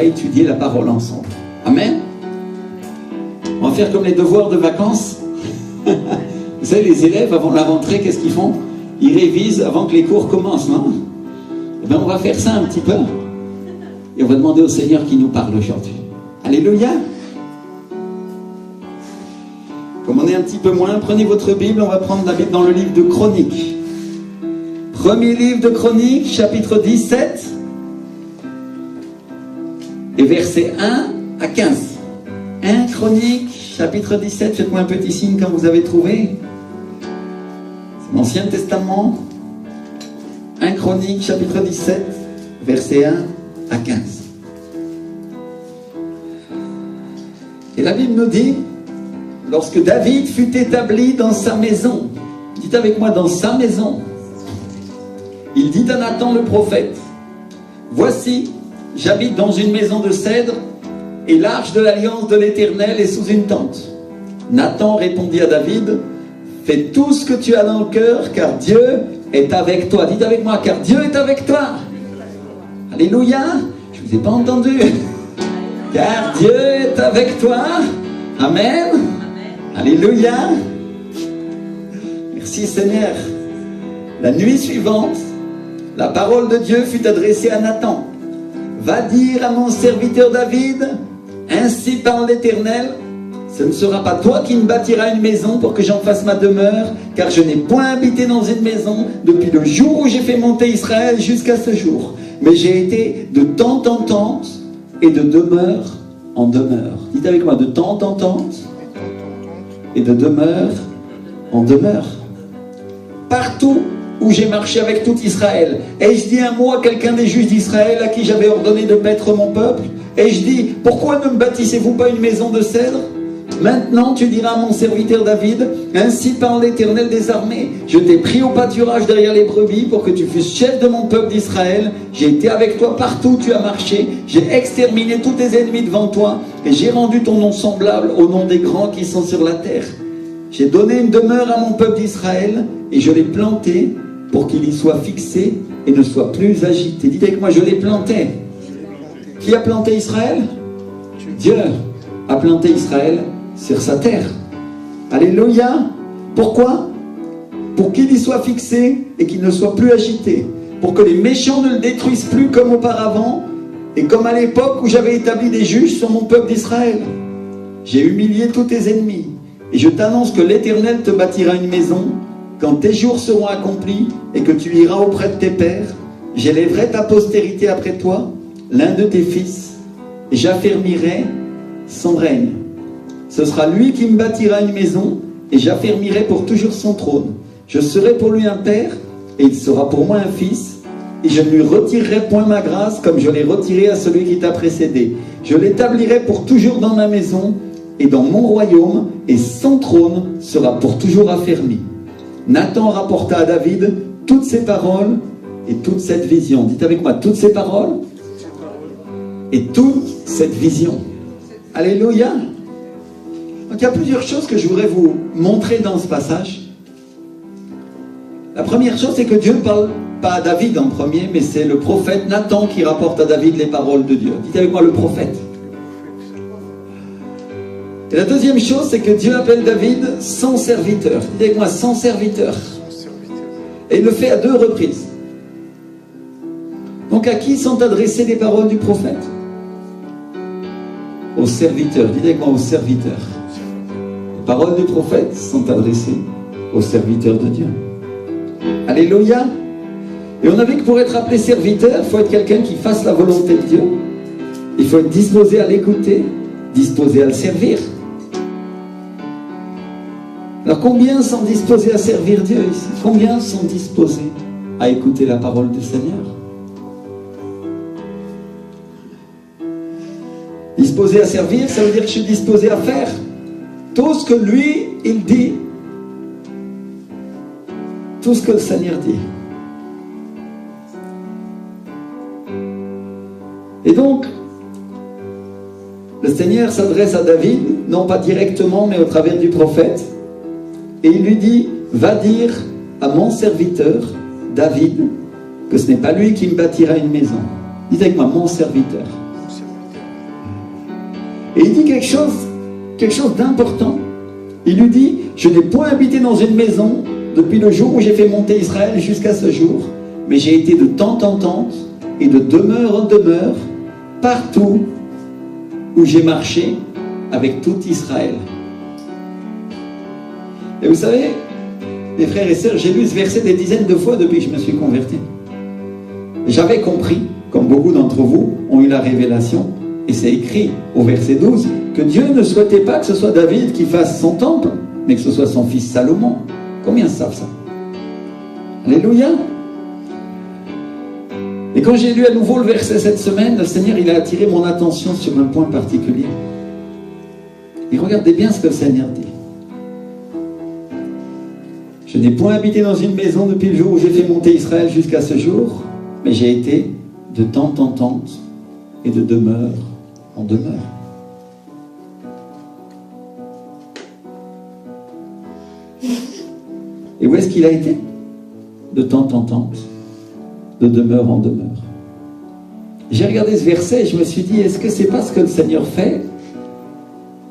étudier la parole ensemble. Amen. On va faire comme les devoirs de vacances. Vous savez, les élèves, avant la rentrée, qu'est-ce qu'ils font? Ils révisent avant que les cours commencent, non? Eh bien, on va faire ça un petit peu. Et on va demander au Seigneur qui nous parle aujourd'hui. Alléluia. Comme on est un petit peu moins, prenez votre Bible, on va prendre la Bible dans le livre de Chroniques. Premier livre de Chroniques, chapitre 17, et versets 1 à 15. 1 Chroniques, chapitre 17, faites-moi un petit signe quand vous avez trouvé. C'est l'Ancien Testament. 1 Chroniques, chapitre 17, versets 1 à 15. Et la Bible nous dit, lorsque David fut établi dans sa maison, dites avec moi, dans sa maison, il dit à Nathan le prophète, voici, j'habite dans une maison de cèdre, et l'arche de l'alliance de l'Éternel est sous une tente. Nathan répondit à David, fais tout ce que tu as dans le cœur, car Dieu est avec toi. Dites avec moi, car Dieu est avec toi. Alléluia. Je ne vous ai pas entendu. Car Dieu est avec toi. Amen. Alléluia. Merci Seigneur. La nuit suivante, la parole de Dieu fut adressée à Nathan. Va dire à mon serviteur David, ainsi parle l'Éternel, ce ne sera pas toi qui me bâtiras une maison pour que j'en fasse ma demeure, car je n'ai point habité dans une maison depuis le jour où j'ai fait monter Israël jusqu'à ce jour. Mais j'ai été de tente en tente et de demeure en demeure. Dites avec moi, de tente en tente et de demeure en demeure. Partout où j'ai marché avec tout Israël. Et je dis un mot à quelqu'un des juges d'Israël à qui j'avais ordonné de paître mon peuple. Et je dis, pourquoi ne me bâtissez-vous pas une maison de cèdre? Maintenant tu diras à mon serviteur David, ainsi parle l'Éternel des armées, je t'ai pris au pâturage derrière les brebis pour que tu fusses chef de mon peuple d'Israël. J'ai été avec toi partout où tu as marché, j'ai exterminé tous tes ennemis devant toi, et j'ai rendu ton nom semblable au nom des grands qui sont sur la terre. J'ai donné une demeure à mon peuple d'Israël, et je l'ai planté pour qu'il y soit fixé et ne soit plus agité. Dites avec moi, je l'ai planté. Qui a planté Israël? Dieu a planté Israël sur sa terre. Alléluia. Pourquoi? Pour qu'il y soit fixé et qu'il ne soit plus agité. Pour que les méchants ne le détruisent plus comme auparavant et comme à l'époque où j'avais établi des juges sur mon peuple d'Israël. J'ai humilié tous tes ennemis et je t'annonce que l'Éternel te bâtira une maison quand tes jours seront accomplis et que tu iras auprès de tes pères. J'élèverai ta postérité après toi, l'un de tes fils, et j'affermirai son règne. Ce sera lui qui me bâtira une maison, et j'affermirai pour toujours son trône. Je serai pour lui un père, et il sera pour moi un fils, et je ne lui retirerai point ma grâce, comme je l'ai retirée à celui qui t'a précédé. Je l'établirai pour toujours dans ma maison, et dans mon royaume, et son trône sera pour toujours affermi. Nathan rapporta à David toutes ces paroles, et toute cette vision. Dites avec moi, toutes ces paroles, et toute cette vision. Alléluia. Donc il y a plusieurs choses que je voudrais vous montrer dans ce passage. La première chose, c'est que Dieu ne parle pas à David en premier, mais c'est le prophète Nathan qui rapporte à David les paroles de Dieu. Dites avec moi, le prophète. Et la deuxième chose, c'est que Dieu appelle David son serviteur. Dites avec moi, son serviteur. Et il le fait à 2 reprises. Donc à qui sont adressées les paroles du prophète? Aux serviteurs. Dites avec moi, aux serviteurs. Les paroles du prophète sont adressées aux serviteurs de Dieu. Alléluia. Et on a vu que pour être appelé serviteur, il faut être quelqu'un qui fasse la volonté de Dieu. Il faut être disposé à l'écouter, disposé à le servir. Alors combien sont disposés à servir Dieu ici? Combien sont disposés à écouter la parole du Seigneur? Disposé à servir, ça veut dire que je suis disposé à faire tout ce que lui, il dit. Tout ce que le Seigneur dit. Et donc, le Seigneur s'adresse à David, non pas directement, mais au travers du prophète. Et il lui dit, va dire à mon serviteur, David, que ce n'est pas lui qui me bâtira une maison. Dites avec moi, mon serviteur. Et il dit quelque chose d'important. Il lui dit, je n'ai point habité dans une maison depuis le jour où j'ai fait monter Israël jusqu'à ce jour, mais j'ai été de tente en tente et de demeure en demeure, partout où j'ai marché avec tout Israël. Et vous savez, mes frères et sœurs, j'ai lu ce verset des dizaines de fois depuis que je me suis converti. J'avais compris, comme beaucoup d'entre vous ont eu la révélation, et c'est écrit au verset 12, que Dieu ne souhaitait pas que ce soit David qui fasse son temple, mais que ce soit son fils Salomon. Combien savent ça? Alléluia. Et quand j'ai lu à nouveau le verset cette semaine, le Seigneur il a attiré mon attention sur un point particulier. Et regardez bien ce que le Seigneur dit. Je n'ai point habité dans une maison depuis le jour où j'ai fait monter Israël jusqu'à ce jour, mais j'ai été de tente en tente et de demeure en demeure. Et où est-ce qu'il a été? De tente en tente, de demeure en demeure. J'ai regardé ce verset et je me suis dit, est-ce que c'est pas ce que le Seigneur fait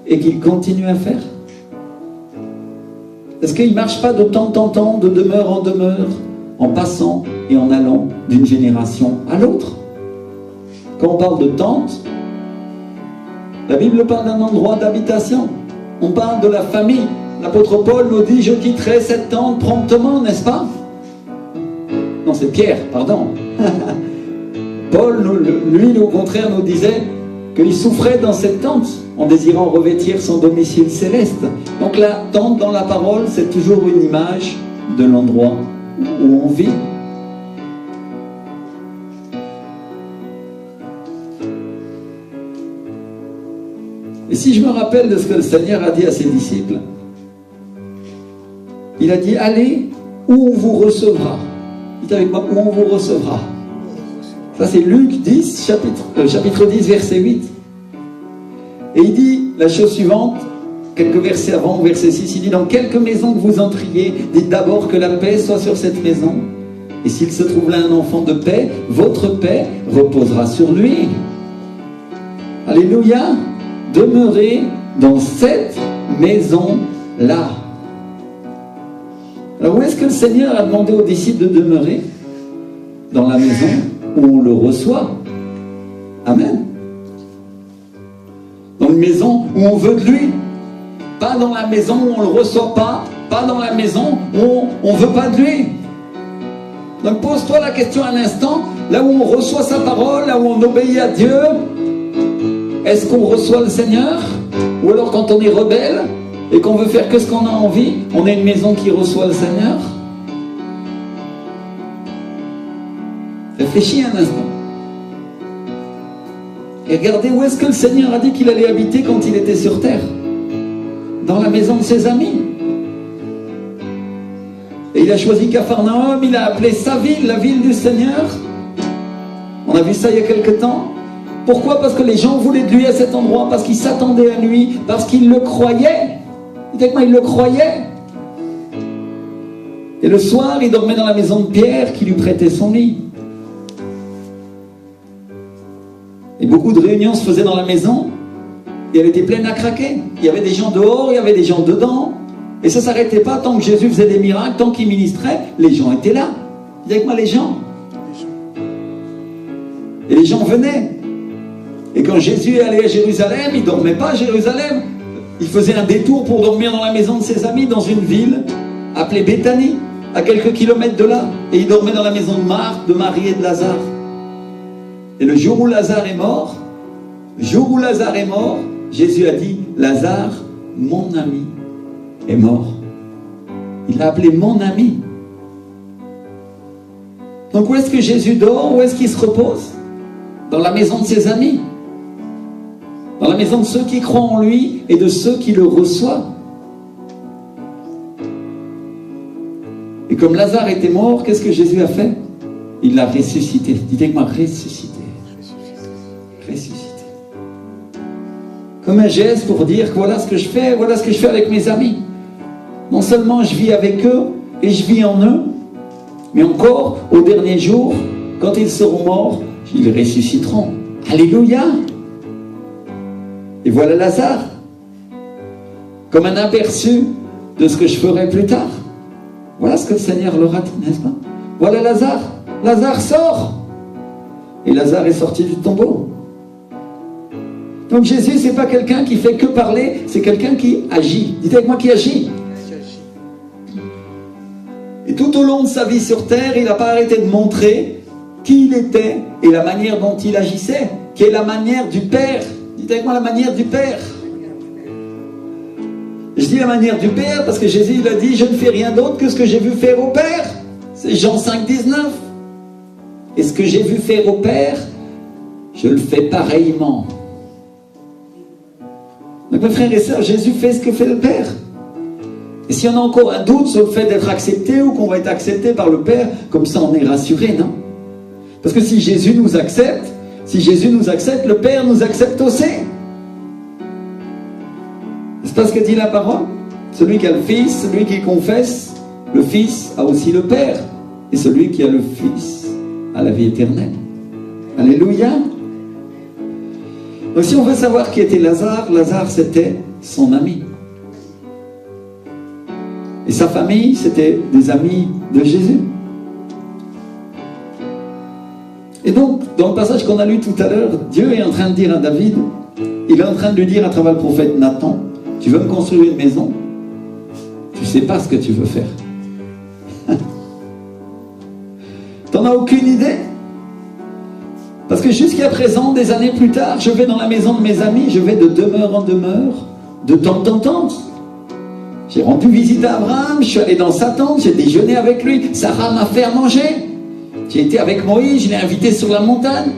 et qu'il continue à faire? Est-ce qu'il ne marche pas de tente en tente, de demeure en demeure, en passant et en allant d'une génération à l'autre? Quand on parle de tente, la Bible parle d'un endroit d'habitation. On parle de la famille. L'apôtre Paul nous dit, je quitterai cette tente promptement, n'est-ce pas? Non, c'est Pierre, pardon. Paul, lui, au contraire, nous disait qu'il souffrait dans cette tente en désirant revêtir son domicile céleste. Donc la tente dans la parole, c'est toujours une image de l'endroit où on vit. Et si je me rappelle de ce que le Seigneur a dit à ses disciples, il a dit, allez où on vous recevra. Dites avec moi, où on vous recevra. Ça c'est Luc 10, chapitre 10, verset 8. Et il dit la chose suivante, quelques versets avant, verset 6, il dit, dans quelque maison que vous entriez, dites d'abord que la paix soit sur cette maison. Et s'il se trouve là un enfant de paix, votre paix reposera sur lui. Alléluia. Demeurez dans cette maison-là. Alors où est-ce que le Seigneur a demandé aux disciples de demeurer? Dans la maison où on le reçoit. Amen. Dans une maison où on veut de lui. Pas dans la maison où on ne le reçoit pas. Pas dans la maison où on ne veut pas de lui. Donc pose-toi la question un instant. Là où on reçoit sa parole, là où on obéit à Dieu, est-ce qu'on reçoit le Seigneur? Ou alors quand on est rebelle et qu'on veut faire que ce qu'on a envie, on est une maison qui reçoit le Seigneur? Réfléchis un instant. Et regardez où est-ce que le Seigneur a dit qu'il allait habiter quand il était sur terre. Dans la maison de ses amis. Et il a choisi Capharnaüm, il a appelé sa ville, la ville du Seigneur. On a vu ça il y a quelque temps. Pourquoi? Parce que les gens voulaient de lui à cet endroit, parce qu'ils s'attendaient à lui, parce qu'ils le croyaient. Dites moi, ils le croyaient. Et le soir, il dormait dans la maison de Pierre qui lui prêtait son lit. Et beaucoup de réunions se faisaient dans la maison, et elle était pleine à craquer. Il y avait des gens dehors, il y avait des gens dedans. Et ça ne s'arrêtait pas tant que Jésus faisait des miracles, tant qu'il ministrait, les gens étaient là. Dites avec moi, les gens. Et les gens venaient. Et quand Jésus est allé à Jérusalem, il ne dormait pas à Jérusalem. Il faisait un détour pour dormir dans la maison de ses amis, dans une ville appelée Béthanie, à quelques kilomètres de là. Et il dormait dans la maison de Marthe, de Marie et de Lazare. Et le jour où Lazare est mort, Jésus a dit, Lazare, mon ami, est mort. Il l'a appelé mon ami. Donc où est-ce que Jésus dort? Où est-ce qu'il se repose? Dans la maison de ses amis. Dans la maison de ceux qui croient en lui et de ceux qui le reçoivent. Et comme Lazare était mort, qu'est-ce que Jésus a fait? Il l'a ressuscité. Dites-moi, ressuscité. Ressuscité. Comme un geste pour dire que voilà ce que je fais avec mes amis. Non seulement je vis avec eux et je vis en eux, mais encore au dernier jour, quand ils seront morts, ils ressusciteront. Alléluia. Et voilà Lazare, comme un aperçu de ce que je ferai plus tard. Voilà ce que le Seigneur leur a dit, n'est-ce pas? Voilà Lazare. Lazare sort. Et Lazare est sorti du tombeau. Donc Jésus, c'est pas quelqu'un qui fait que parler, c'est quelqu'un qui agit. Dites avec moi, qui agit. Et tout au long de sa vie sur terre, il n'a pas arrêté de montrer qui il était et la manière dont il agissait, qui est la manière du Père. Dites avec moi, la manière du Père. Je dis la manière du Père parce que Jésus il a dit, je ne fais rien d'autre que ce que j'ai vu faire au Père. C'est Jean 5, 19. Et ce que j'ai vu faire au Père, je le fais pareillement. Donc mes frères et sœurs, Jésus fait ce que fait le Père. Et si on a encore un doute sur le fait d'être accepté ou qu'on va être accepté par le Père, comme ça on est rassuré, non? Parce que si Jésus nous accepte, le Père nous accepte aussi. C'est pas ce que dit la parole? Celui qui a le Fils, celui qui confesse, le Fils a aussi le Père. Et celui qui a le Fils a la vie éternelle. Alléluia. Donc si on veut savoir qui était Lazare, Lazare c'était son ami. Et sa famille, c'était des amis de Jésus. Et donc, dans le passage qu'on a lu tout à l'heure, Dieu est en train de dire à David, il est en train de lui dire à travers le prophète Nathan, tu veux me construire une maison? Tu ne sais pas ce que tu veux faire. Tu n'en as aucune idée? Parce que jusqu'à présent, des années plus tard, je vais dans la maison de mes amis, je vais de demeure en demeure, de tente en tente. J'ai rendu visite à Abraham, je suis allé dans sa tente, j'ai déjeuné avec lui, Sarah m'a fait à manger. J'ai été avec Moïse, je l'ai invité sur la montagne.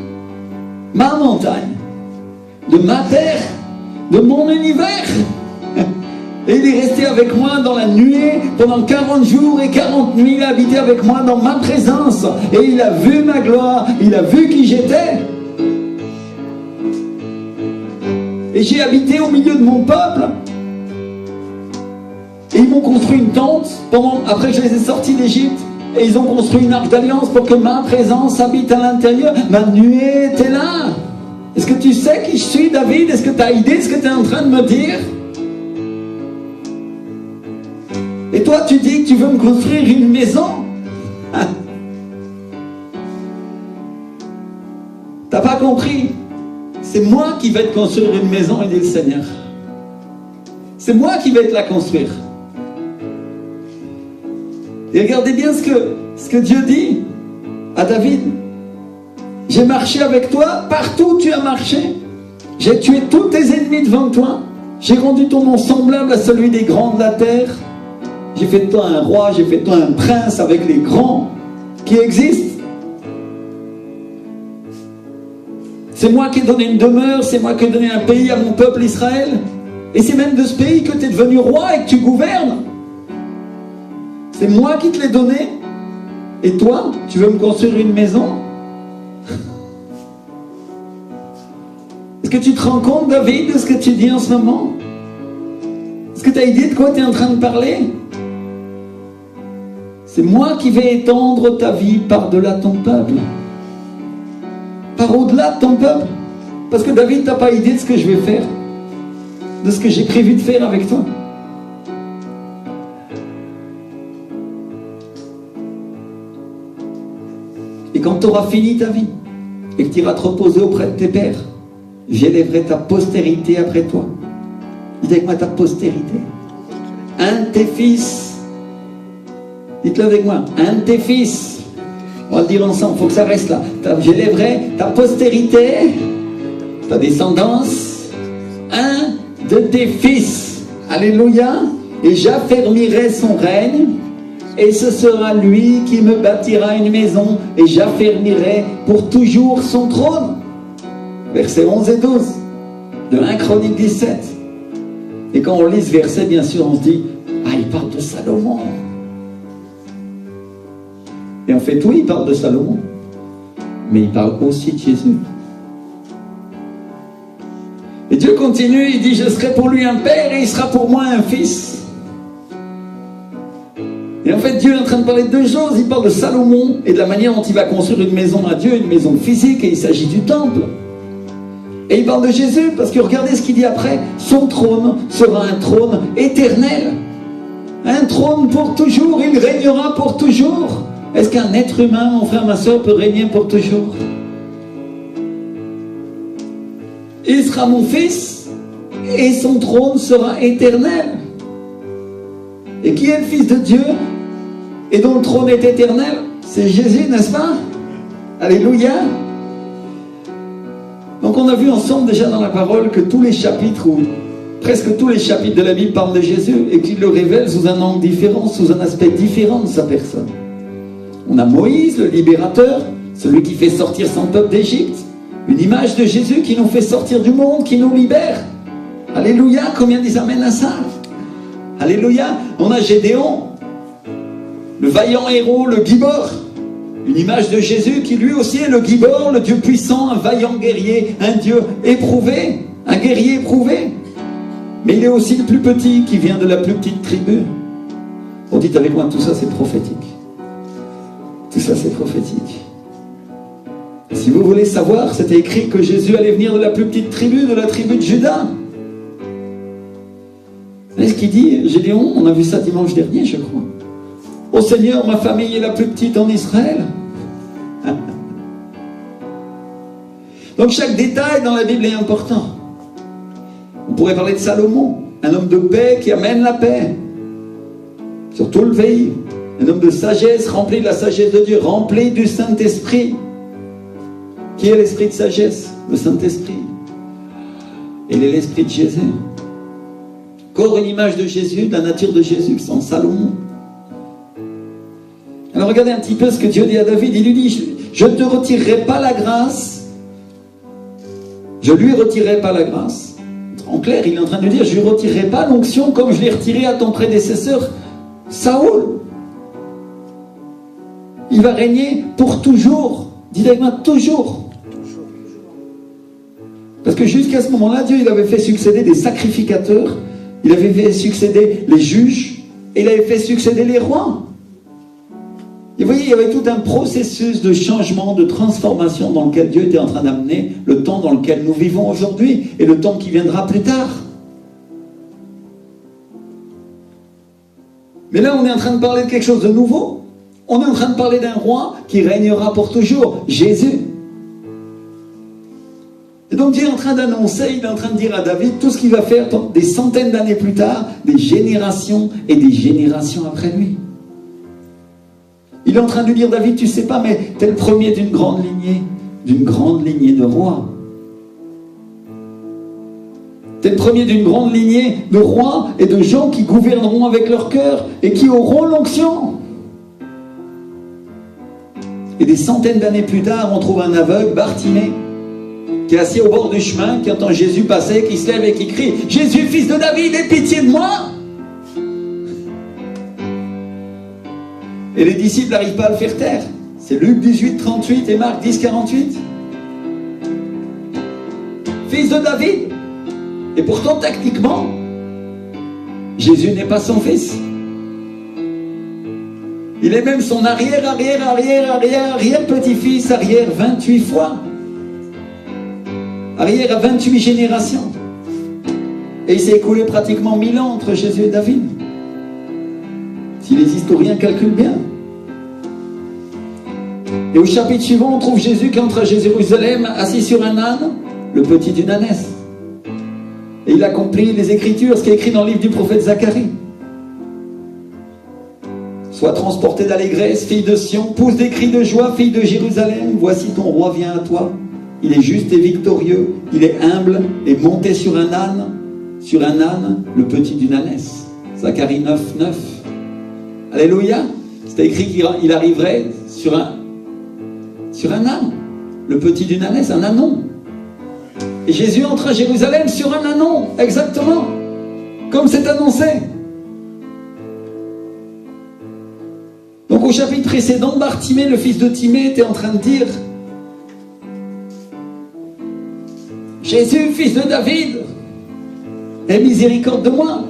Ma montagne, de ma terre, de mon univers. Et il est resté avec moi dans la nuée pendant 40 jours et 40 nuits. Il a habité avec moi dans ma présence. Et il a vu ma gloire. Il a vu qui j'étais. Et j'ai habité au milieu de mon peuple. Et ils m'ont construit une tente après que je les ai sortis d'Égypte. Et ils ont construit une arche d'alliance pour que ma présence habite à l'intérieur. Ma nuée était là. Est-ce que tu sais qui je suis, David? Est-ce que tu as idée de ce que tu es en train de me dire? Et toi, tu dis que tu veux me construire une maison? T'as pas compris? C'est moi qui vais te construire une maison, il dit le Seigneur. C'est moi qui vais te la construire. Et regardez bien ce que Dieu dit à David. J'ai marché avec toi partout où tu as marché. J'ai tué tous tes ennemis devant toi. J'ai rendu ton nom semblable à celui des grands de la terre. J'ai fait de toi un roi, j'ai fait de toi un prince avec les grands qui existent. C'est moi qui ai donné une demeure, c'est moi qui ai donné un pays à mon peuple Israël. Et c'est même de ce pays que tu es devenu roi et que tu gouvernes. C'est moi qui te l'ai donné. Et toi, tu veux me construire une maison? Est-ce que tu te rends compte, David, de ce que tu dis en ce moment? Est-ce que tu as idée de quoi tu es en train de parler? C'est moi qui vais étendre ta vie par-delà ton peuple. Par au-delà de ton peuple. Parce que David, tu n'as pas idée de ce que je vais faire. De ce que j'ai prévu de faire avec toi. Et quand tu auras fini ta vie, et que tu iras te reposer auprès de tes pères, j'élèverai ta postérité après toi. Dis avec moi ta postérité. Un de tes fils. Dites-le avec moi. Un de tes fils. On va le dire ensemble, il faut que ça reste là. J'élèverai ta postérité, ta descendance. Un de tes fils. Alléluia. Et j'affermirai son règne. Et ce sera lui qui me bâtira une maison. Et j'affermirai pour toujours son trône. Versets 11 et 12. De 1 Chronique 17. Et quand on lit ce verset, bien sûr, on se dit, ah, il parle de Salomon. Et en fait, oui, il parle de Salomon. Mais il parle aussi de Jésus. Et Dieu continue, il dit, je serai pour lui un père et il sera pour moi un fils. Et en fait, Dieu est en train de parler de deux choses. Il parle de Salomon et de la manière dont il va construire une maison à Dieu, une maison physique, et il s'agit du temple. Et il parle de Jésus, parce que regardez ce qu'il dit après. Son trône sera un trône éternel. Un trône pour toujours, il régnera pour toujours. Est-ce qu'un être humain, mon frère, ma soeur, peut régner pour toujours? Il sera mon fils, et son trône sera éternel. Et qui est le Fils de Dieu, et dont le trône est éternel? C'est Jésus, n'est-ce pas? Alléluia. Donc on a vu ensemble déjà dans la parole que tous les chapitres, ou presque tous les chapitres de la Bible parlent de Jésus et qu'il le révèle sous un angle différent, sous un aspect différent de sa personne. On a Moïse, le libérateur, celui qui fait sortir son peuple d'Égypte, une image de Jésus qui nous fait sortir du monde, qui nous libère. Alléluia, combien disent amen à ça? Alléluia. On a Gédéon, le vaillant héros, le Gibor, une image de Jésus qui lui aussi est le Gibor, le Dieu puissant, un vaillant guerrier, un Dieu éprouvé, un guerrier éprouvé. Mais il est aussi le plus petit qui vient de la plus petite tribu. On dit avec moi, tout ça c'est prophétique. Tout ça c'est prophétique. Si vous voulez savoir, c'était écrit que Jésus allait venir de la plus petite tribu, de la tribu de Juda. Vous savez ce qu'il dit, Gédéon? On a vu ça dimanche dernier, je crois. Ô Seigneur, ma famille est la plus petite en Israël. Donc chaque détail dans la Bible est important. On pourrait parler de Salomon, un homme de paix qui amène la paix sur tout le pays. Un homme de sagesse, rempli de la sagesse de Dieu, rempli du Saint-Esprit. Qui est l'esprit de sagesse? Le Saint-Esprit. Il est l'esprit de Jésus. Encore une image de Jésus, de la nature de Jésus, sans Salomon. Alors regardez un petit peu ce que Dieu dit à David. Il lui dit, je ne te retirerai pas la grâce. Je lui retirerai pas la grâce. En clair, il est en train de dire, je ne lui retirerai pas l'onction comme je l'ai retiré à ton prédécesseur, Saoul. Il va régner pour toujours. Dites avec moi, toujours. Parce que jusqu'à ce moment-là, Dieu il avait fait succéder des sacrificateurs, il avait fait succéder les juges, et il avait fait succéder les rois. Et vous voyez, il y avait tout un processus de changement, de transformation dans lequel Dieu était en train d'amener le temps dans lequel nous vivons aujourd'hui, et le temps qui viendra plus tard. Mais là, on est en train de parler de quelque chose de nouveau. On est en train de parler d'un roi qui régnera pour toujours, Jésus. Et donc Dieu est en train d'annoncer, il est en train de dire à David tout ce qu'il va faire des centaines d'années plus tard, des générations et des générations après lui. Il est en train de lui dire, David, tu sais pas, mais tu es le premier d'une grande lignée de rois. Tu es le premier d'une grande lignée de rois et de gens qui gouverneront avec leur cœur et qui auront l'onction. Et des centaines d'années plus tard, on trouve un aveugle, Bartimée, qui est assis au bord du chemin, qui entend Jésus passer, qui se lève et qui crie « Jésus, fils de David, aie pitié de moi !» Et les disciples n'arrivent pas à le faire taire. C'est Luc 18, 38 et Marc 10, 48. Fils de David. Et pourtant, tactiquement, Jésus n'est pas son fils. Il est même son arrière petit-fils, arrière 28 fois. Arrière à 28 générations. Et il s'est écoulé pratiquement 1000 ans entre Jésus et David. Si les historiens calculent bien. Et au chapitre suivant, on trouve Jésus qui entre à Jérusalem, assis sur un âne, le petit d'une ânesse. Et il accomplit les Écritures, ce qui est écrit dans le livre du prophète Zacharie. Sois transporté d'allégresse, fille de Sion, pousse des cris de joie, fille de Jérusalem. Voici ton roi vient à toi. Il est juste et victorieux, il est humble et monté sur un âne, le petit d'une ânesse. Zacharie 9, 9. Alléluia. C'est écrit qu'il arriverait sur un âne, le petit d'une ânesse, un ânon. Et Jésus entre à Jérusalem sur un ânon, exactement, comme c'est annoncé. Donc au chapitre précédent, Bartimée, le fils de Timée, était en train de dire « Jésus, fils de David, aie miséricorde de moi. »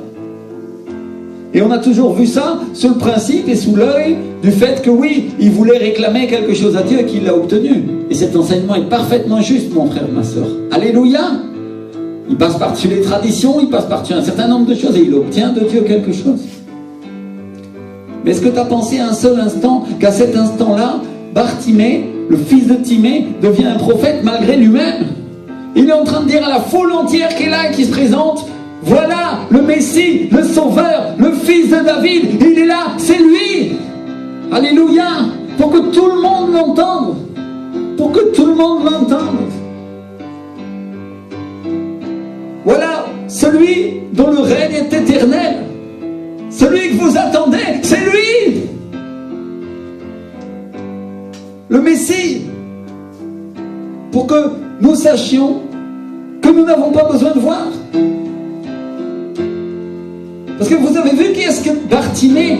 Et on a toujours vu ça sous le principe et sous l'œil du fait que oui, il voulait réclamer quelque chose à Dieu et qu'il l'a obtenu. Et cet enseignement est parfaitement juste, mon frère, ma soeur. Alléluia! Il passe par-dessus les traditions, il passe par-dessus un certain nombre de choses et il obtient de Dieu quelque chose. Mais est-ce que tu as pensé un seul instant qu'à cet instant-là, Bartimée, le fils de Timée, devient un prophète malgré lui-même? Il est en train de dire à la foule entière qui est là et qui se présente: voilà le Messie, le Sauveur, le fils de David, il est là, c'est lui. Alléluia. Pour que tout le monde l'entende. Pour que tout le monde l'entende. Voilà celui dont le règne est éternel. Celui que vous attendez, c'est lui. Le Messie. Pour que nous sachions que nous n'avons pas besoin de voir. Parce que vous avez vu qui est-ce que Bartimée?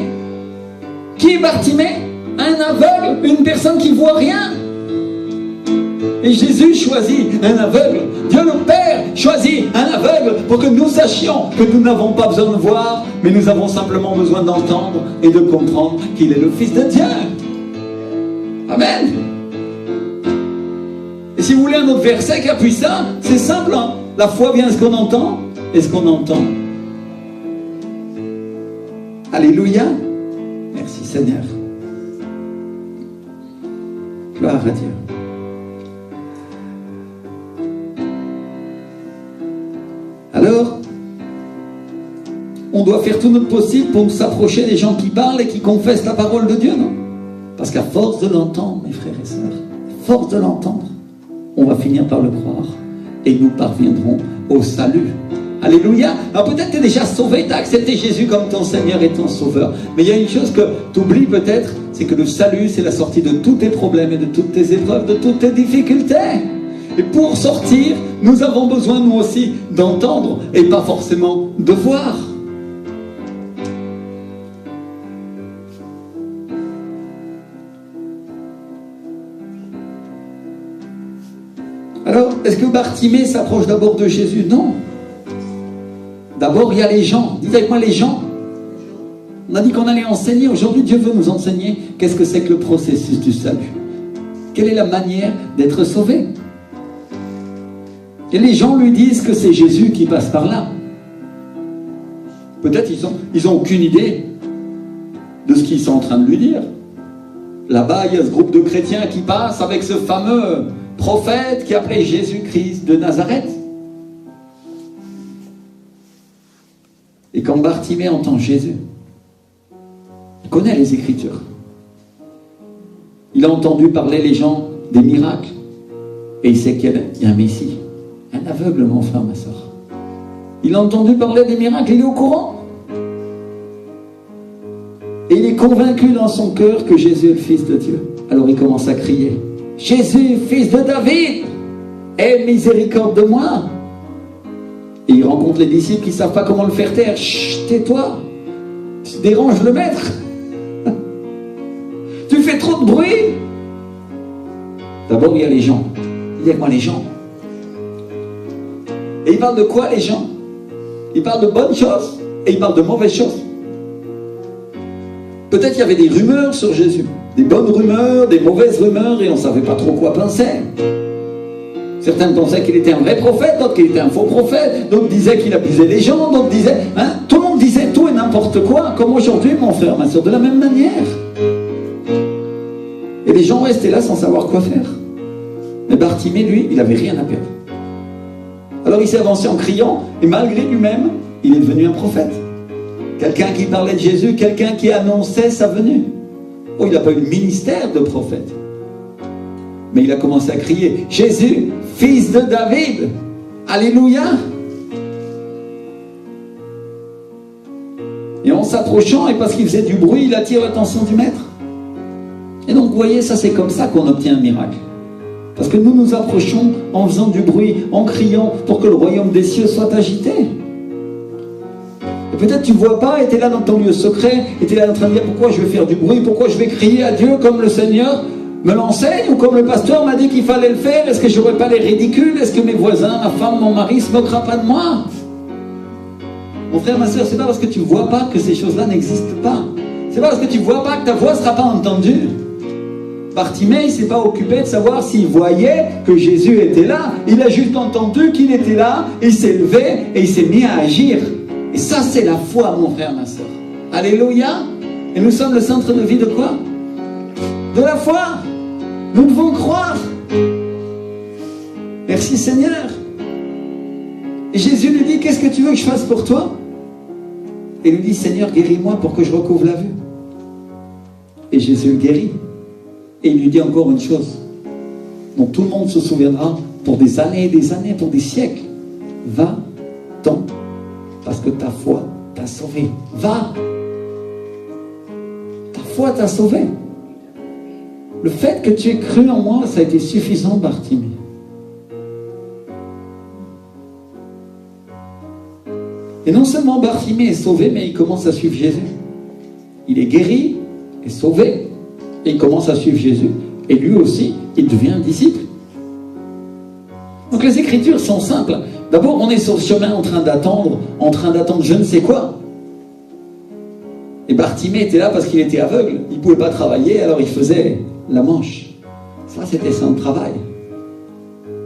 Qui est Bartimée? Un aveugle, une personne qui ne voit rien. Et Jésus choisit un aveugle. Dieu le Père choisit un aveugle pour que nous sachions que nous n'avons pas besoin de voir, mais nous avons simplement besoin d'entendre et de comprendre qu'il est le Fils de Dieu. Amen. Et si vous voulez un autre verset qui appuie ça, c'est simple. Hein? La foi vient de ce qu'on entend et ce qu'on entend. Alléluia. Merci Seigneur. Gloire à Dieu. Alors, on doit faire tout notre possible pour s'approcher des gens qui parlent et qui confessent la parole de Dieu, non? Parce qu'à force de l'entendre, mes frères et sœurs, à force de l'entendre, on va finir par le croire et nous parviendrons au salut. Alléluia. Alors peut-être tu es déjà sauvé, tu as accepté Jésus comme ton Seigneur et ton Sauveur. Mais il y a une chose que tu oublies peut-être, c'est que le salut, c'est la sortie de tous tes problèmes et de toutes tes épreuves, de toutes tes difficultés. Et pour sortir, nous avons besoin, nous aussi, d'entendre et pas forcément de voir. Alors, est-ce que Bartimée s'approche d'abord de Jésus? Non. D'abord, il y a les gens. Dites avec moi les gens. On a dit qu'on allait enseigner. Aujourd'hui, Dieu veut nous enseigner qu'est-ce que c'est que le processus du salut. Quelle est la manière d'être sauvé? Et les gens lui disent que c'est Jésus qui passe par là. Peut-être ils ont aucune idée de ce qu'ils sont en train de lui dire. Là-bas, il y a ce groupe de chrétiens qui passe avec ce fameux prophète qui appelait Jésus-Christ de Nazareth. Et quand Bartimée entend Jésus, il connaît les Écritures. Il a entendu parler les gens des miracles. Et il sait qu'il y a un Messie. Un aveugle, mon frère, ma soeur. Il a entendu parler des miracles, il est au courant. Et il est convaincu dans son cœur que Jésus est le Fils de Dieu. Alors il commence à crier: Jésus, Fils de David, aie miséricorde de moi. Et il rencontre les disciples qui ne savent pas comment le faire taire. Chut, tais-toi, tu déranges le maître. Tu fais trop de bruit. D'abord il y a les gens. Il y a quoi les gens? Et il parle de quoi les gens? Il parle de bonnes choses et il parle de mauvaises choses. Peut-être qu'il y avait des rumeurs sur Jésus. Des bonnes rumeurs, des mauvaises rumeurs, et on ne savait pas trop quoi penser. Certains pensaient qu'il était un vrai prophète, d'autres qu'il était un faux prophète, d'autres disaient qu'il abusait les gens, d'autres disaient... tout le monde disait tout et n'importe quoi, comme aujourd'hui, mon frère, ma soeur, de la même manière. Et les gens restaient là sans savoir quoi faire. Mais Bartimée, lui, il n'avait rien à perdre. Alors il s'est avancé en criant, et malgré lui-même, il est devenu un prophète. Quelqu'un qui parlait de Jésus, quelqu'un qui annonçait sa venue. Oh, il n'a pas eu le ministère de prophète. Mais il a commencé à crier: Jésus, Fils de David. Alléluia. Et en s'approchant, et parce qu'il faisait du bruit, il attire l'attention du maître. Et donc, vous voyez, ça c'est comme ça qu'on obtient un miracle. Parce que nous nous approchons en faisant du bruit, en criant pour que le royaume des cieux soit agité. Et peut-être tu ne vois pas, et tu es là dans ton lieu secret, et tu es là en train de dire: pourquoi je vais faire du bruit, pourquoi je vais crier à Dieu comme le Seigneur me l'enseigne, ou comme le pasteur m'a dit qu'il fallait le faire. Est-ce que je n'aurais pas les ridicules? Est-ce que mes voisins, ma femme, mon mari ne se moquera pas de moi? Mon frère, ma soeur, c'est pas parce que tu ne vois pas que ces choses-là n'existent pas. C'est pas parce que tu ne vois pas que ta voix ne sera pas entendue. Bartimée, il ne s'est pas occupé de savoir s'il voyait que Jésus était là. Il a juste entendu qu'il était là, il s'est levé et il s'est mis à agir. Et ça, c'est la foi, mon frère, ma soeur. Alléluia. Et nous sommes le centre de vie de quoi? De la foi. Nous devons croire. Merci Seigneur. Et Jésus lui dit, qu'est-ce que tu veux que je fasse pour toi? Et il lui dit, Seigneur, guéris-moi pour que je recouvre la vue. Et Jésus le guérit. Et il lui dit encore une chose, dont tout le monde se souviendra pour des années et des années, pour des siècles. Va-t'en, parce que ta foi t'a sauvé. Va. Ta foi t'a sauvé. Le fait que tu aies cru en moi, ça a été suffisant, Bartimée. Et non seulement Bartimée est sauvé, mais il commence à suivre Jésus. Il est guéri, est sauvé, et il commence à suivre Jésus. Et lui aussi, il devient un disciple. Donc les Écritures sont simples. D'abord, on est sur le chemin en train d'attendre je ne sais quoi. Et Bartimée était là parce qu'il était aveugle. Il ne pouvait pas travailler, alors il faisait la manche. Ça, c'était son travail.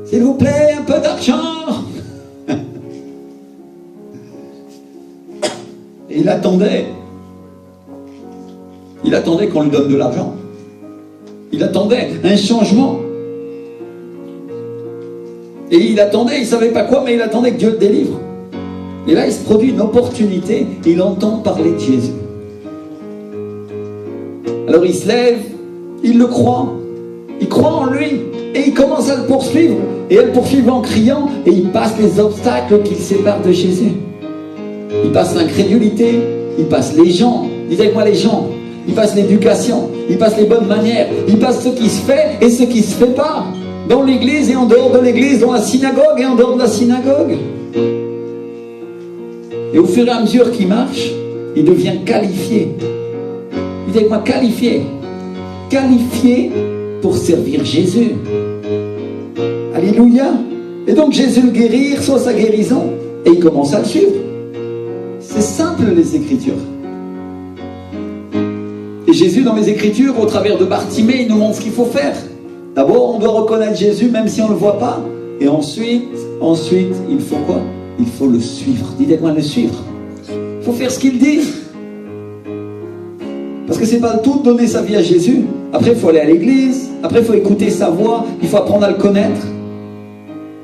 S'il vous plaît, un peu d'argent. Et il attendait qu'on lui donne de l'argent. Il attendait un changement. Et il attendait, il ne savait pas quoi, mais il attendait que Dieu le délivre. Et là, il se produit une opportunité, et il entend parler de Jésus. Alors il se lève, il le croit, il croit en lui, et il commence à le poursuivre, et à le poursuivre en criant, et il passe les obstacles qui le séparent de Jésus. Il passe l'incrédulité, il passe les gens, dites avec moi les gens, il passe l'éducation, il passe les bonnes manières, il passe ce qui se fait et ce qui ne se fait pas, dans l'église et en dehors de l'église, dans la synagogue et en dehors de la synagogue. Et au fur et à mesure qu'il marche, il devient qualifié. Dites avec moi qualifié. Qualifié pour servir Jésus. Alléluia. Et donc Jésus le guérit, il reçoit sa guérison et il commence à le suivre. C'est simple les Écritures. Et Jésus dans les Écritures, au travers de Bartimée, il nous montre ce qu'il faut faire. D'abord, on doit reconnaître Jésus même si on ne le voit pas. Et ensuite, il faut quoi? Il faut le suivre. Dites-moi le suivre. Il faut faire ce qu'il dit. Parce que c'est pas le tout de donner sa vie à Jésus. Après, il faut aller à l'église. Après, il faut écouter sa voix. Il faut apprendre à le connaître.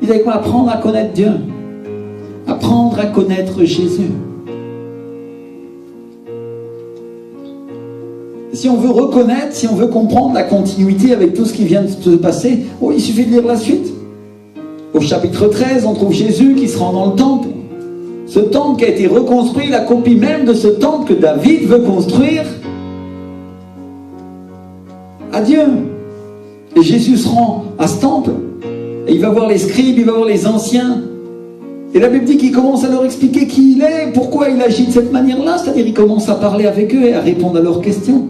Dites-moi apprendre à connaître Dieu. Apprendre à connaître Jésus. Si on veut reconnaître, si on veut comprendre la continuité avec tout ce qui vient de se passer, il suffit de lire la suite. Au chapitre 13, on trouve Jésus qui se rend dans le temple. Ce temple qui a été reconstruit, la copie même de ce temple que David veut construire à Dieu. Et Jésus se rend à ce temple. Et il va voir les scribes, il va voir les anciens. Et la Bible dit qu'il commence à leur expliquer qui il est, pourquoi il agit de cette manière-là. C'est-à-dire qu'il commence à parler avec eux et à répondre à leurs questions.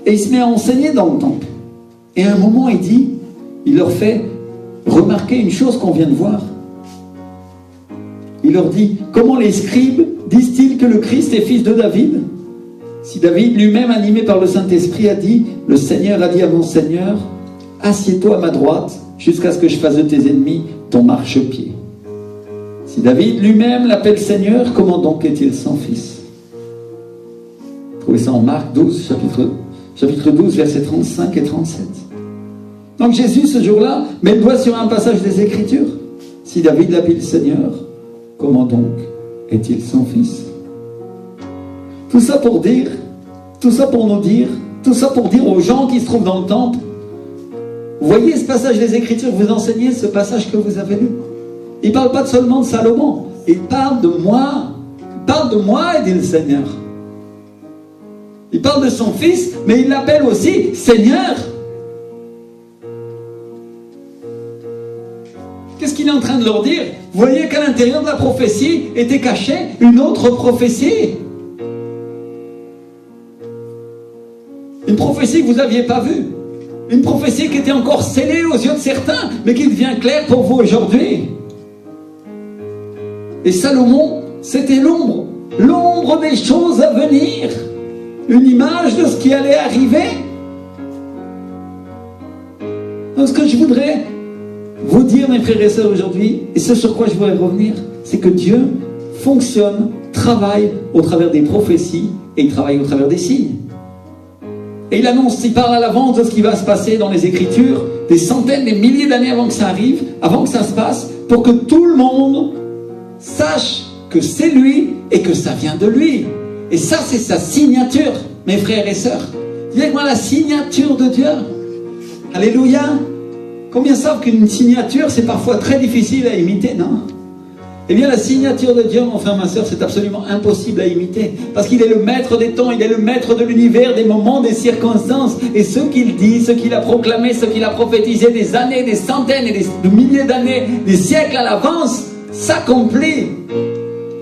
Et il se met à enseigner dans le temple. Et à un moment, il leur fait remarquer une chose qu'on vient de voir. Il leur dit, comment les scribes disent-ils que le Christ est fils de David? Si David lui-même, animé par le Saint-Esprit, a dit, le Seigneur a dit à mon Seigneur, assieds-toi à ma droite, jusqu'à ce que je fasse de tes ennemis ton marchepied. Si David lui-même l'appelle Seigneur, comment donc est-il sans fils? Vous trouvez ça en Marc 12, chapitre 12, versets 35 et 37. Donc Jésus, ce jour-là, met le doigt sur un passage des Écritures. Si David l'appelle Seigneur, comment donc est-il sans fils? Tout ça pour dire, tout ça pour nous dire, tout ça pour dire aux gens qui se trouvent dans le temple, vous voyez ce passage des Écritures, vous enseignez ce passage que vous avez lu. Il ne parle pas seulement de Salomon, il parle de moi. Il parle de moi, dit le Seigneur. Il parle de son fils, mais il l'appelle aussi Seigneur. Qu'est-ce qu'il est en train de leur dire? Vous voyez qu'à l'intérieur de la prophétie était cachée une autre prophétie. Une prophétie que vous n'aviez pas vue. Une prophétie qui était encore scellée aux yeux de certains, mais qui devient claire pour vous aujourd'hui. Et Salomon, c'était l'ombre des choses à venir, une image de ce qui allait arriver. Donc ce que je voudrais vous dire, mes frères et sœurs, aujourd'hui, et ce sur quoi je voudrais revenir, c'est que Dieu fonctionne, travaille au travers des prophéties, et il travaille au travers des signes. Et il annonce, il parle à l'avance de ce qui va se passer dans les Écritures, des centaines, des milliers d'années avant que ça arrive, avant que ça se passe, pour que tout le monde sache que c'est lui et que ça vient de lui. Et ça, c'est sa signature, mes frères et sœurs. Dis avec moi la signature de Dieu. Alléluia. Combien savent qu'une signature, c'est parfois très difficile à imiter, non? Eh bien, la signature de Dieu, mon frère, ma sœur, c'est absolument impossible à imiter. Parce qu'il est le maître des temps, il est le maître de l'univers, des moments, des circonstances. Et ce qu'il dit, ce qu'il a proclamé, ce qu'il a prophétisé des années, des centaines et des milliers d'années, des siècles à l'avance, s'accomplit.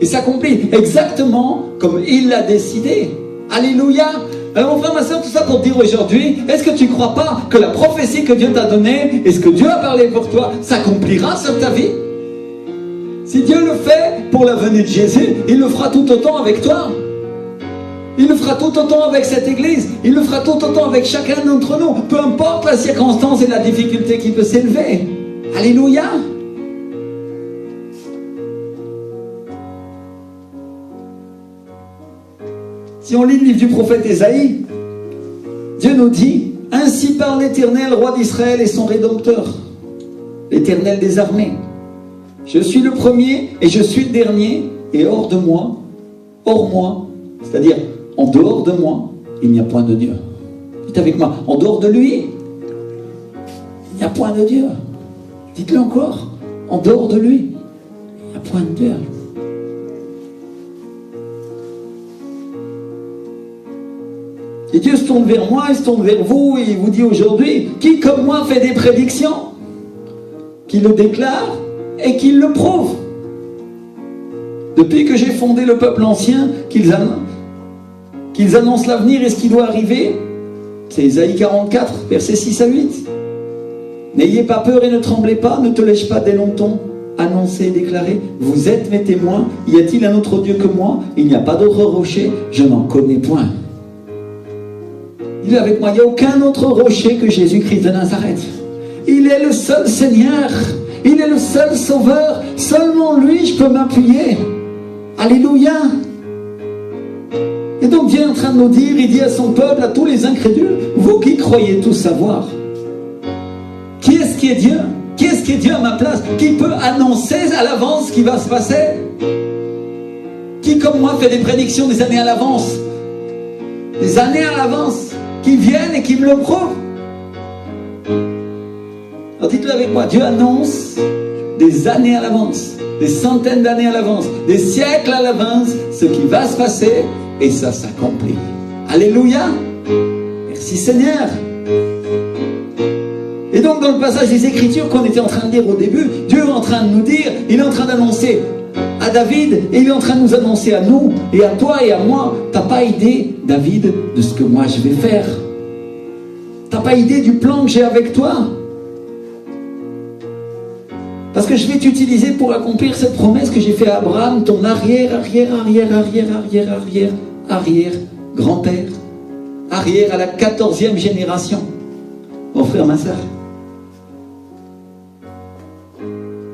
Et s'accomplit exactement comme il l'a décidé. Alléluia. Alors mon frère, ma soeur, tout ça pour dire aujourd'hui, est-ce que tu ne crois pas que la prophétie que Dieu t'a donnée et ce que Dieu a parlé pour toi s'accomplira sur ta vie? Si Dieu le fait pour la venue de Jésus, il le fera tout autant avec toi. Il le fera tout autant avec cette église. Il le fera tout autant avec chacun d'entre nous. Peu importe la circonstance et la difficulté qui peut s'élever. Alléluia. Si on lit le livre du prophète Ésaïe, Dieu nous dit, « Ainsi parle l'Éternel, roi d'Israël et son Rédempteur, l'Éternel des armées. Je suis le premier et je suis le dernier, et hors moi, c'est-à-dire en dehors de moi, il n'y a point de Dieu. » Dites avec moi, en dehors de lui, il n'y a point de Dieu. Dites-le encore, en dehors de lui, il n'y a point de Dieu. Et Dieu se tourne vers moi, il se tourne vers vous, et il vous dit aujourd'hui, qui comme moi fait des prédictions, qui le déclare et qui le prouve. Depuis que j'ai fondé le peuple ancien, qu'ils annoncent l'avenir et ce qui doit arriver, c'est Ésaïe 44, versets 6 à 8. N'ayez pas peur et ne tremblez pas, ne te lèche pas dès longtemps. Annoncez et déclarez, vous êtes mes témoins, y a-t-il un autre Dieu que moi? Il n'y a pas d'autre rocher, je n'en connais point. Il est avec moi, il n'y a aucun autre rocher que Jésus-Christ de Nazareth. Il est le seul Seigneur, il est le seul Sauveur, seulement lui je peux m'appuyer. Alléluia. Et donc Dieu est en train de nous dire, il dit à son peuple, à tous les incrédules, vous qui croyez tout savoir, qui est-ce qui est Dieu? Qui est-ce qui est Dieu à ma place? Qui peut annoncer à l'avance ce qui va se passer? Qui comme moi fait des prédictions des années à l'avance? Des années à l'avance, qui viennent et qui me le prouvent. Alors dites-le avec moi, Dieu annonce des années à l'avance, des centaines d'années à l'avance, des siècles à l'avance, ce qui va se passer, et ça s'accomplit. Alléluia. Merci Seigneur. Et donc dans le passage des Écritures qu'on était en train de lire au début, Dieu est en train de nous dire, il est en train d'annoncer à David, et il est en train de nous annoncer à nous, et à toi et à moi, t'as pas idée, David, de ce que moi je vais faire. T'as pas idée du plan que j'ai avec toi. Parce que je vais t'utiliser pour accomplir cette promesse que j'ai faite à Abraham, ton arrière, grand-père, arrière à la 14e génération. Mon frère, ma soeur.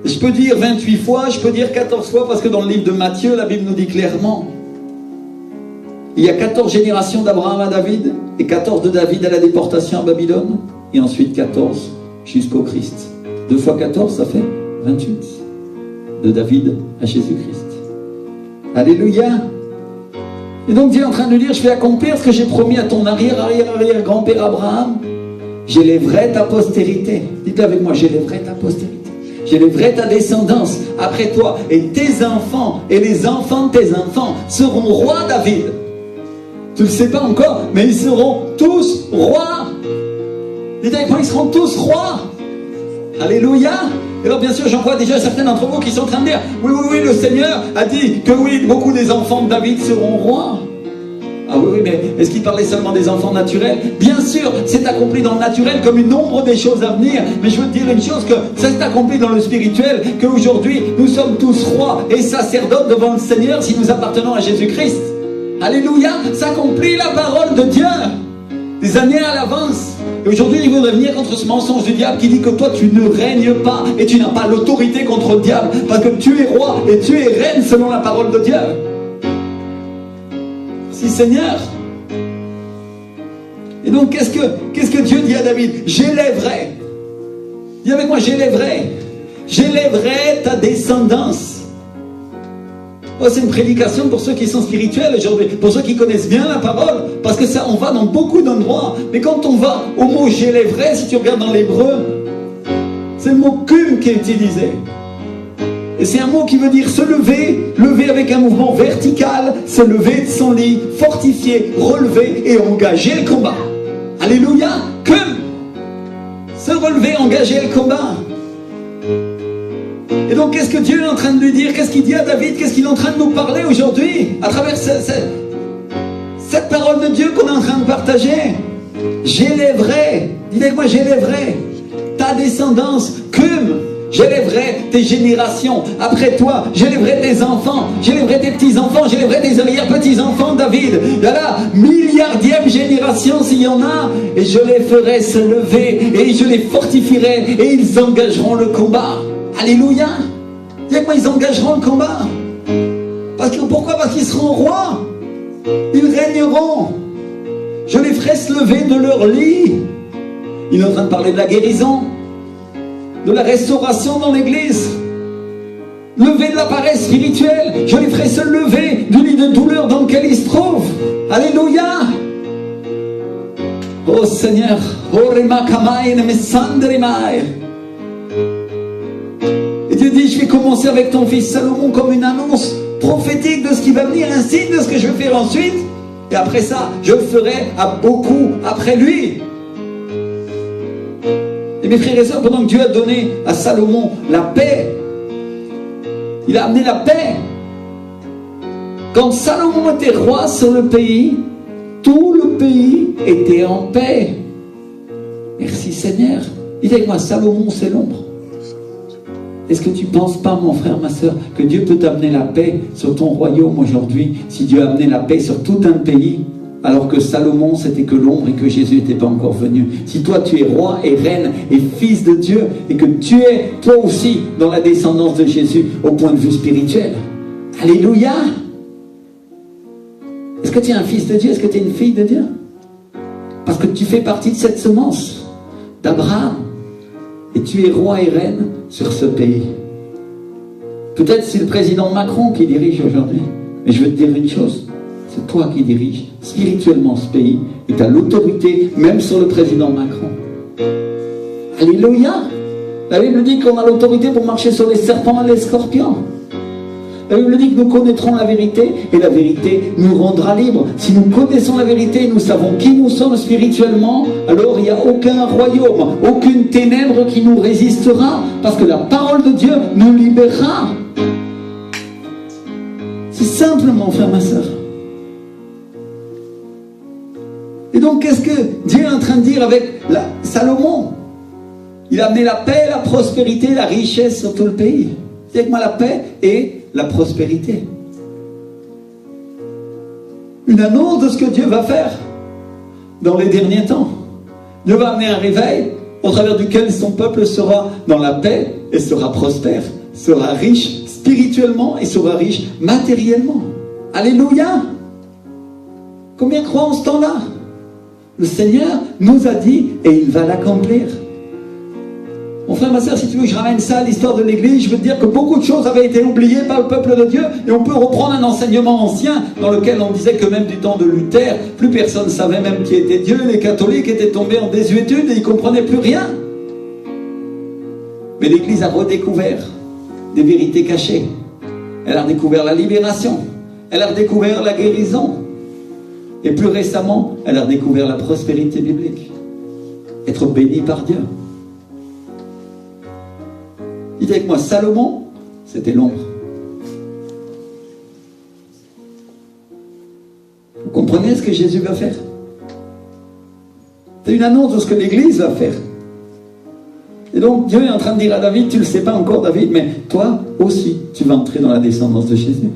Je peux dire 28 fois, je peux dire 14 fois, parce que dans le livre de Matthieu, la Bible nous dit clairement, il y a 14 générations d'Abraham à David, et 14 de David à la déportation à Babylone, et ensuite 14 jusqu'au Christ. 2 fois 14, ça fait 28. De David à Jésus-Christ. Alléluia. Et donc Dieu est en train de dire, je vais accomplir ce que j'ai promis à ton arrière-grand-père Abraham. J'élèverai ta postérité. Dites avec moi, j'élèverai ta postérité. J'élèverai ta descendance après toi. Et tes enfants et les enfants de tes enfants seront rois, David. Tu ne le sais pas encore, mais ils seront tous rois. Dites avec moi, ils seront tous rois. Alléluia. Et alors bien sûr, j'en vois déjà certains d'entre vous qui sont en train de dire, oui, le Seigneur a dit que oui, beaucoup des enfants de David seront rois. Ah Ah oui, mais est-ce qu'il parlait seulement des enfants naturels? Bien sûr, c'est accompli dans le naturel comme une ombre des choses à venir. Mais je veux te dire une chose, que ça s'est accompli dans le spirituel, qu'aujourd'hui, nous sommes tous rois et sacerdotes devant le Seigneur si nous appartenons à Jésus-Christ. Alléluia, s'accomplit la parole de Dieu des années à l'avance. Et aujourd'hui, il voudrait venir contre ce mensonge du diable qui dit que toi, tu ne règnes pas et tu n'as pas l'autorité contre le diable parce que tu es roi et tu es reine selon la parole de Dieu. Si Seigneur. Et donc, qu'est-ce que Dieu dit à David? J'élèverai. Dis avec moi, j'élèverai. J'élèverai ta descendance. Oh, c'est une prédication pour ceux qui sont spirituels aujourd'hui, pour ceux qui connaissent bien la parole, parce que ça, on va dans beaucoup d'endroits. Mais quand on va au mot j'élèverai, si tu regardes dans l'hébreu, c'est le mot kum qui est utilisé. Et c'est un mot qui veut dire se lever, lever avec un mouvement vertical, se lever de son lit, fortifier, relever et engager le combat. Alléluia, kum, se relever, engager le combat. Et donc, qu'est-ce que Dieu est en train de lui dire? Qu'est-ce qu'il dit à David? Qu'est-ce qu'il est en train de nous parler aujourd'hui? À travers cette parole de Dieu qu'on est en train de partager. J'élèverai, dis avec moi, j'élèverai ta descendance, cum. J'élèverai tes générations. Après toi, j'élèverai tes enfants. J'élèverai tes petits-enfants. J'élèverai tes arrière-petits-enfants, David. Il y a la milliardième génération s'il y en a. Et je les ferai se lever. Et je les fortifierai. Et ils engageront le combat. Alléluia. Dis avec moi, ils engageront le combat. Pourquoi? Parce qu'ils seront rois. Ils régneront. Je les ferai se lever de leur lit. Il est en train de parler de la guérison, de la restauration dans l'église, lever de la paresse spirituelle. Je les ferai se lever du lit de douleur dans lequel ils se trouvent. Alléluia. Oh Seigneur, et Dieu dit, je vais commencer avec ton fils Salomon comme une annonce prophétique de ce qui va venir, un signe de ce que je vais faire ensuite. Et après ça, je le ferai à beaucoup après lui. Et mes frères et sœurs, pendant que Dieu a donné à Salomon la paix, il a amené la paix. Quand Salomon était roi sur le pays, tout le pays était en paix. Merci Seigneur. Dis avec moi, Salomon c'est l'ombre. Est-ce que tu ne penses pas, mon frère, ma soeur, que Dieu peut t'amener la paix sur ton royaume aujourd'hui, si Dieu a amené la paix sur tout un pays, alors que Salomon, c'était que l'ombre et que Jésus n'était pas encore venu? Si toi, tu es roi et reine et fils de Dieu, et que tu es, toi aussi, dans la descendance de Jésus, au point de vue spirituel. Alléluia! Est-ce que tu es un fils de Dieu? Est-ce que tu es une fille de Dieu? Parce que tu fais partie de cette semence d'Abraham. Et tu es roi et reine sur ce pays. Peut-être c'est le président Macron qui dirige aujourd'hui. Mais je veux te dire une chose. C'est toi qui diriges spirituellement ce pays. Et tu as l'autorité même sur le président Macron. Alléluia. La Bible dit qu'on a l'autorité pour marcher sur les serpents et les scorpions. La Bible dit que nous connaîtrons la vérité et la vérité nous rendra libres. Si nous connaissons la vérité et nous savons qui nous sommes spirituellement, alors il n'y a aucun royaume, aucune ténèbre qui nous résistera, parce que la parole de Dieu nous libérera. C'est simple, mon frère, ma soeur. Et donc, qu'est-ce que Dieu est en train de dire avec Salomon? Il a amené la paix, la prospérité, la richesse sur tout le pays. C'est avec moi la paix et la prospérité. Une annonce de ce que Dieu va faire dans les derniers temps. Dieu va amener un réveil au travers duquel son peuple sera dans la paix et sera prospère, sera riche spirituellement et sera riche matériellement. Alléluia! Combien croient en ce temps-là? Le Seigneur nous a dit et il va l'accomplir. Mon frère, ma soeur, si tu veux que je ramène ça à l'histoire de l'Église, je veux te dire que beaucoup de choses avaient été oubliées par le peuple de Dieu, et on peut reprendre un enseignement ancien dans lequel on disait que même du temps de Luther, plus personne ne savait même qui était Dieu. Les catholiques étaient tombés en désuétude et ils ne comprenaient plus rien. Mais l'Église a redécouvert des vérités cachées. Elle a redécouvert la libération, elle a redécouvert la guérison, et plus récemment, elle a redécouvert la prospérité biblique. Être béni par Dieu. Dites avec moi, Salomon, c'était l'ombre. Vous comprenez ce que Jésus va faire. C'est une annonce de ce que l'Église va faire. Et donc Dieu est en train de dire à David, tu ne le sais pas encore David, mais toi aussi, tu vas entrer dans la descendance de Jésus.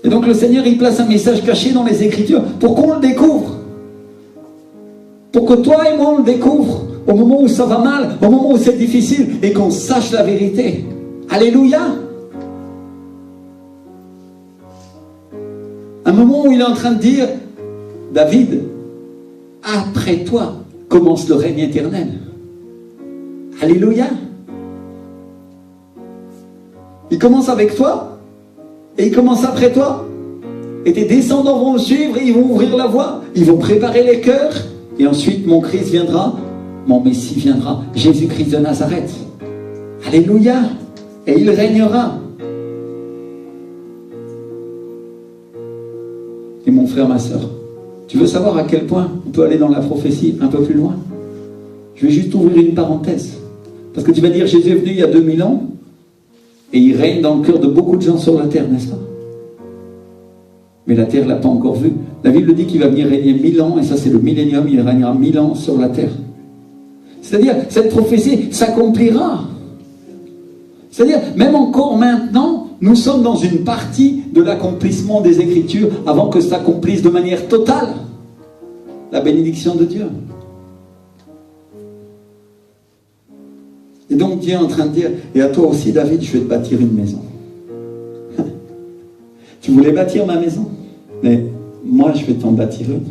Et donc le Seigneur, il place un message caché dans les Écritures pour qu'on le découvre. Pour que toi et moi, on le découvre au moment où ça va mal, au moment où c'est difficile, et qu'on sache la vérité. Alléluia! Un moment où il est en train de dire, David, après toi commence le règne éternel. Alléluia! Il commence avec toi, et il commence après toi, et tes descendants vont le suivre, et ils vont ouvrir la voie, ils vont préparer les cœurs, et ensuite mon Christ viendra, mon Messie viendra, Jésus-Christ de Nazareth. Alléluia! Et il régnera. Et mon frère, ma soeur, tu veux savoir à quel point on peut aller dans la prophétie un peu plus loin? Je vais juste ouvrir une parenthèse. Parce que tu vas dire, Jésus est venu il y a 2000 ans, et il règne dans le cœur de beaucoup de gens sur la terre, n'est-ce pas? Mais la terre ne l'a pas encore vu. La Bible dit qu'il va venir régner 1000 ans, et ça c'est le millénium, il régnera 1000 ans sur la terre. C'est-à-dire, cette prophétie s'accomplira. C'est-à-dire, même encore maintenant, nous sommes dans une partie de l'accomplissement des Écritures avant que ça s'accomplisse de manière totale. La bénédiction de Dieu. Et donc Dieu est en train de dire, et à toi aussi David, je vais te bâtir une maison. Tu voulais bâtir ma maison, mais moi je vais t'en bâtir une.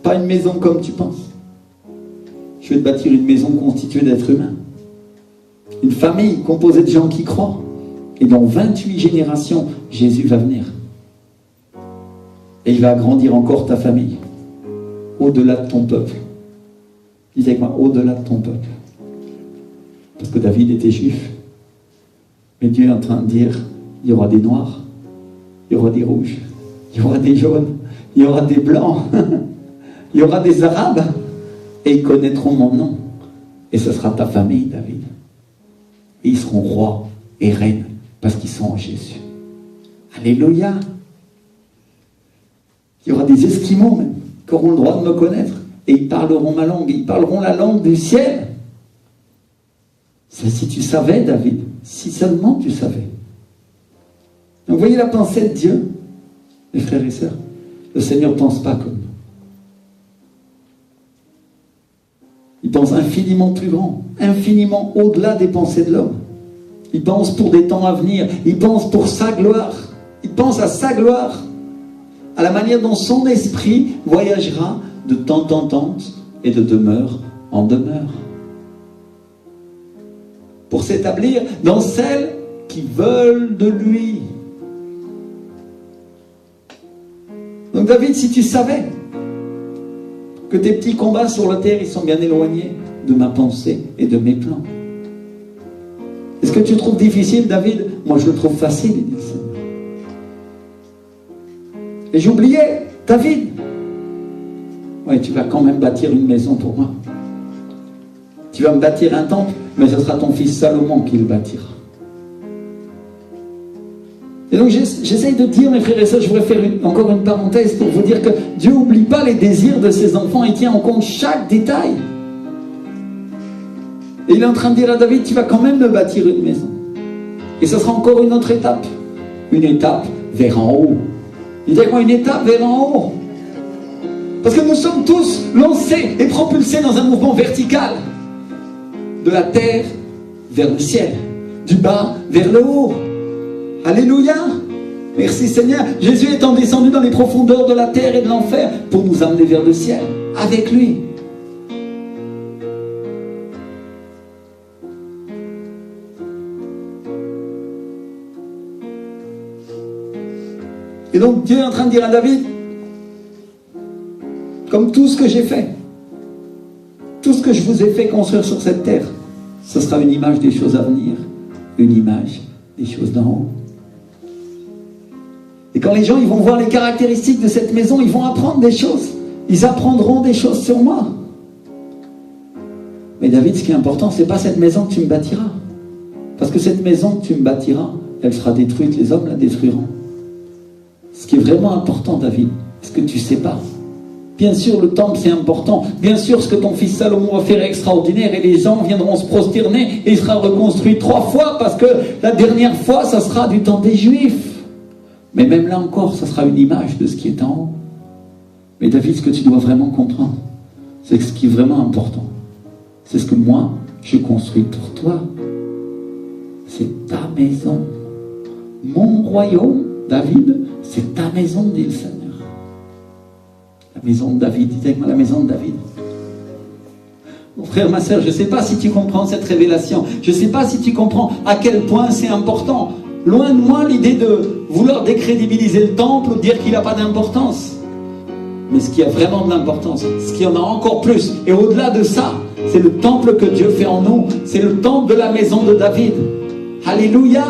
Pas une maison comme tu penses. Je vais te bâtir une maison constituée d'êtres humains. Une famille composée de gens qui croient. Et dans 28 générations, Jésus va venir. Et il va agrandir encore ta famille. Au-delà de ton peuple. Dis avec moi, au-delà de ton peuple. Parce que David était juif. Mais Dieu est en train de dire, il y aura des noirs, il y aura des rouges, il y aura des jaunes, il y aura des blancs, il y aura des arabes. Et ils connaîtront mon nom. Et ce sera ta famille, David. Et ils seront rois et reines parce qu'ils sont en Jésus. Alléluia. Il y aura des Esquimaux même qui auront le droit de me connaître. Et ils parleront ma langue. Ils parleront la langue du ciel. Ça, si tu savais, David. Si seulement tu savais. Donc, vous voyez la pensée de Dieu, mes frères et sœurs. Le Seigneur ne pense pas comme nous. Il pense infiniment plus grand, infiniment au-delà des pensées de l'homme. Il pense pour des temps à venir, il pense pour sa gloire, il pense à sa gloire, à la manière dont son esprit voyagera de temps en temps et de demeure en demeure. Pour s'établir dans celles qui veulent de lui. Donc David, si tu savais que tes petits combats sur la terre, ils sont bien éloignés de ma pensée et de mes plans. Est-ce que tu trouves difficile, David? Moi, je le trouve facile, il dit le Seigneur. Et j'oubliais, David. Oui, tu vas quand même bâtir une maison pour moi. Tu vas me bâtir un temple, mais ce sera ton fils Salomon qui le bâtira. Et donc j'essaye de dire, mes frères et sœurs, je voudrais faire encore une parenthèse pour vous dire que Dieu n'oublie pas les désirs de ses enfants, il tient en compte chaque détail. Et il est en train de dire à David, tu vas quand même me bâtir une maison. Et ce sera encore une autre étape. Une étape vers en haut. Il dit quoi? Une étape vers en haut. Parce que nous sommes tous lancés et propulsés dans un mouvement vertical. De la terre vers le ciel. Du bas vers le haut. Alléluia. Merci Seigneur. Jésus étant descendu dans les profondeurs de la terre et de l'enfer pour nous amener vers le ciel. Avec lui. Et donc Dieu est en train de dire à David, comme tout ce que j'ai fait, tout ce que je vous ai fait construire sur cette terre, ce sera une image des choses à venir, une image des choses d'en haut. Et quand les gens ils vont voir les caractéristiques de cette maison, ils vont apprendre des choses. Ils apprendront des choses sur moi. Mais David, ce qui est important, ce n'est pas cette maison que tu me bâtiras. Parce que cette maison que tu me bâtiras, elle sera détruite, les hommes la détruiront. Ce qui est vraiment important, David, ce que tu ne sais pas. Bien sûr, le temple, c'est important. Bien sûr, ce que ton fils Salomon va faire est extraordinaire et les gens viendront se prosterner et il sera reconstruit 3 fois parce que la dernière fois, ça sera du temps des Juifs. Mais même là encore, ça sera une image de ce qui est en haut. Mais David, ce que tu dois vraiment comprendre, c'est que ce qui est vraiment important, c'est ce que moi, je construis pour toi. C'est ta maison. Mon royaume, David, c'est ta maison, dit le Seigneur. La maison de David, dites avec moi la maison de David. Mon frère, ma soeur, je ne sais pas si tu comprends cette révélation. Je ne sais pas si tu comprends à quel point c'est important. Loin de moi l'idée de vouloir décrédibiliser le temple ou dire qu'il n'a pas d'importance. Mais ce qui a vraiment de l'importance, ce qui en a encore plus, et au-delà de ça, c'est le temple que Dieu fait en nous. C'est le temple de la maison de David. Alléluia!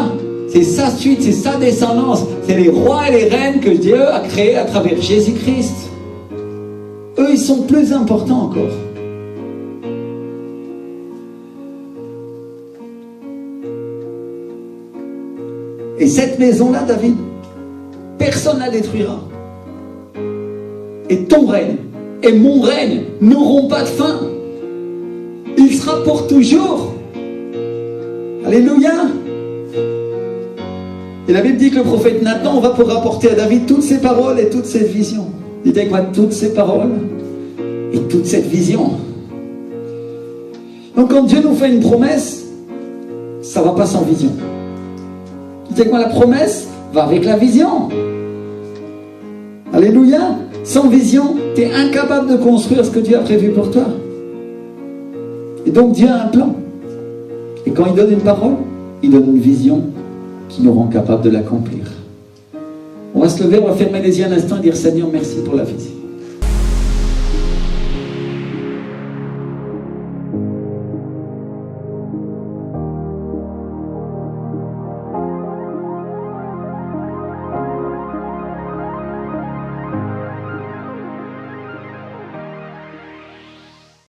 C'est sa suite, c'est sa descendance. C'est les rois et les reines que Dieu a créés à travers Jésus-Christ. Eux, ils sont plus importants encore. Et cette maison-là, David, personne ne la détruira. Et ton règne et mon règne n'auront pas de fin. Il sera pour toujours. Alléluia. Et la Bible dit que le prophète Nathan va pour rapporter à David toutes ses paroles et toute cette vision. Dites avec moi, toutes ces paroles et toute cette vision. Donc quand Dieu nous fait une promesse, ça ne va pas sans vision. Dites avec moi, la promesse va avec la vision. Alléluia. Sans vision, tu es incapable de construire ce que Dieu a prévu pour toi. Et donc Dieu a un plan. Et quand il donne une parole, il donne une vision qui nous rend capables de l'accomplir. On va se lever, on va fermer les yeux un instant et dire Seigneur, merci pour la vision.